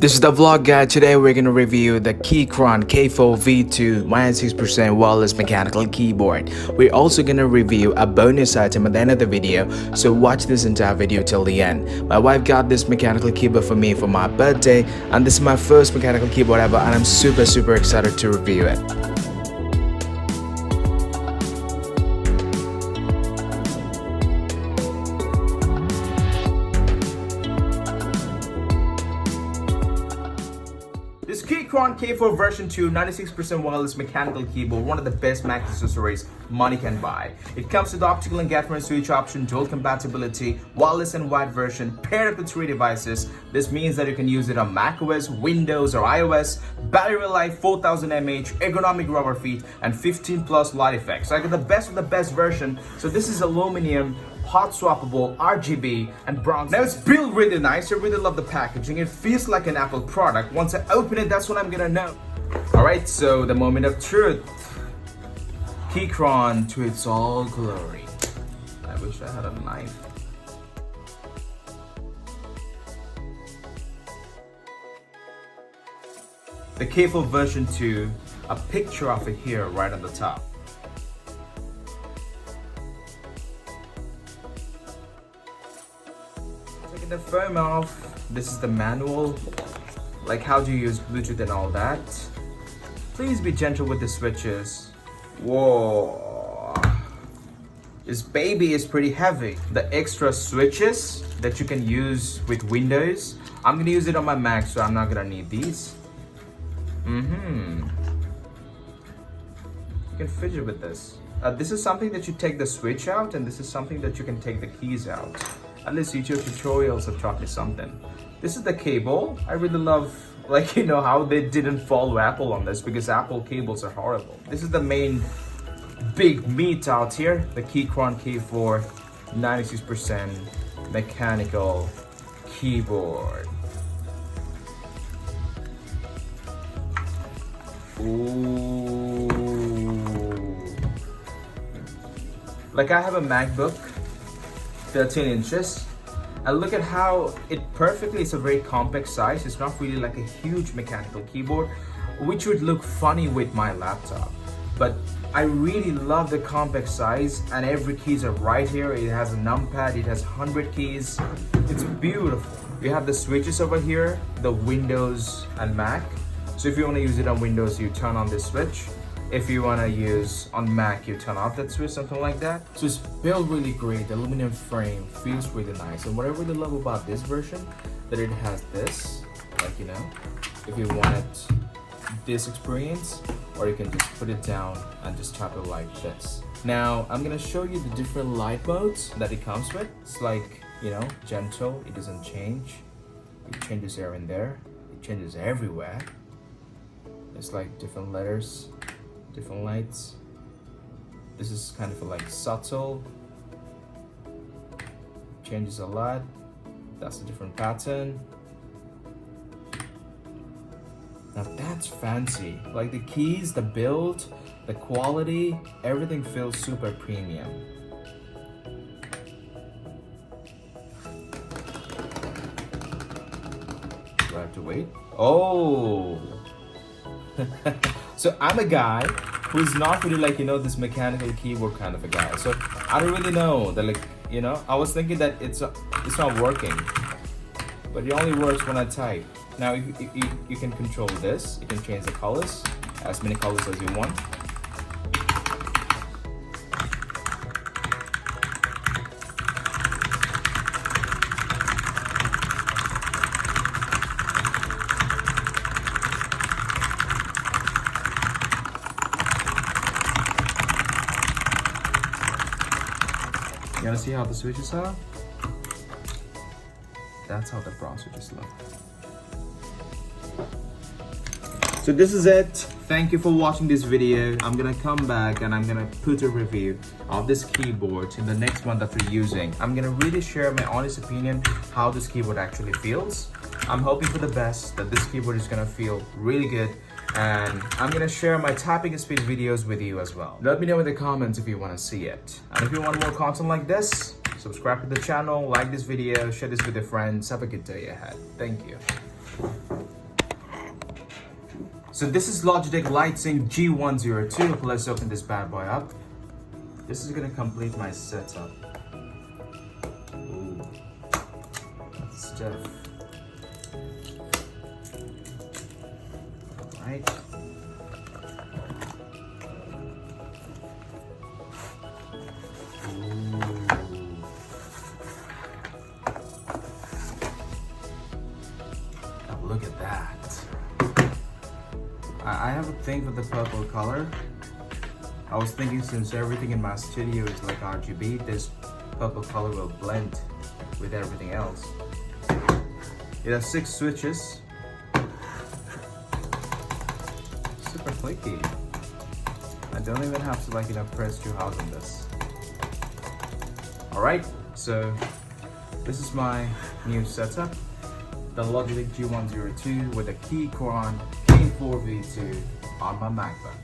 This is the vlog guide. Today we're going to review the Keychron K4 V2 -6% wireless mechanical keyboard. We're also going to review a bonus item at the end of the video, so watch this entire video till the end. My wife got this mechanical keyboard for me for my birthday, and this is my first mechanical keyboard ever, and I'm super excited to review it. This Keychron K4 version 2 96% wireless mechanical keyboard, one of the best Mac accessories money can buy. It comes with optical engagement switch option, dual compatibility, wireless and wired version, paired up with 3 devices. This means that you can use it on macOS, Windows or iOS. Battery life 4000 mAh, ergonomic rubber feet, and 15 plus light effects. So I got the best of the best version. So this is aluminum, hot swappable, RGB, and bronze. Now it's built really nice. I really love the packaging. It feels like an Apple product. Once I open it, that's when I'm gonna know. Alright, so the moment of truth. Keychron to its all glory. I wish I had a knife. The K4 version 2, a picture of it here right on the top. Taking the foam off, this is the manual, like how do you use Bluetooth and all that. Please be gentle with the switches. Whoa, this baby is pretty heavy. The extra switches that you can use with Windows, I'm gonna use it on my Mac, so I'm not gonna need these. You can fidget with this. This is something that you take the switch out, and this is something that you can take the keys out. At least YouTube tutorials have taught me something. This is the cable. I really love, like, you know, how they didn't follow Apple on this, because Apple cables are horrible. This is the main big meat out here, the Keychron K4 96% mechanical keyboard. Ooh. Like, I have a MacBook 13 inches, and look at how it perfectly, it's a very compact size. It's not really like a huge mechanical keyboard, which would look funny with my laptop. But I really love the compact size, and every keys are right here. It has a numpad, it has 100 keys. It's beautiful. You have the switches over here, the Windows and Mac. So if you want to use it on Windows, you turn on this switch. If you want to use on Mac, you turn off that switch, something like that. So it's built really great. The aluminum frame feels really nice. And what I really love about this version, that it has this, like, you know, if you wanted this experience, or you can just put it down and just tap it like this. Now, I'm going to show you the different light modes that it comes with. It's like, you know, gentle, it doesn't change. It changes here and there. It changes everywhere. It's like different letters, different lights. This is kind of like subtle, changes a lot. That's a different pattern. Now that's fancy. Like the keys, the build, the quality, everything feels super premium. Do I have to wait? Oh. So I'm a guy who's not really, like, you know, this mechanical keyboard kind of a guy. So I don't really know that, like, you know, I was thinking that it's not working, but it only works when I type. Now you can control this. You can change the colors, as many colors as you want. You wanna see how the switches are? That's how the brown switches look. So this is it. Thank you for watching this video. I'm gonna come back and I'm gonna put a review of this keyboard in the next one that we're using. I'm gonna really share my honest opinion how this keyboard actually feels. I'm hoping for the best, that this keyboard is gonna feel really good, and I'm gonna share my tapping speed videos with you as well. Let me know in the comments if you wanna see it. And if you want more content like this, subscribe to the channel, like this video, share this with your friends. Have a good day ahead. Thank you. So this is Logitech Lightsync G102. Let's open this bad boy up. This is gonna complete my setup. Ooh, that's stuff. Alright. Look at that. I have a thing for the purple color. I was thinking since everything in my studio is like RGB, this purple color will blend with everything else. It has 6 switches. Super clicky. I don't even have to press too hard on this. Alright, so this is my new setup. The Logitech G102 with a Keychron K4V2 on my MacBook.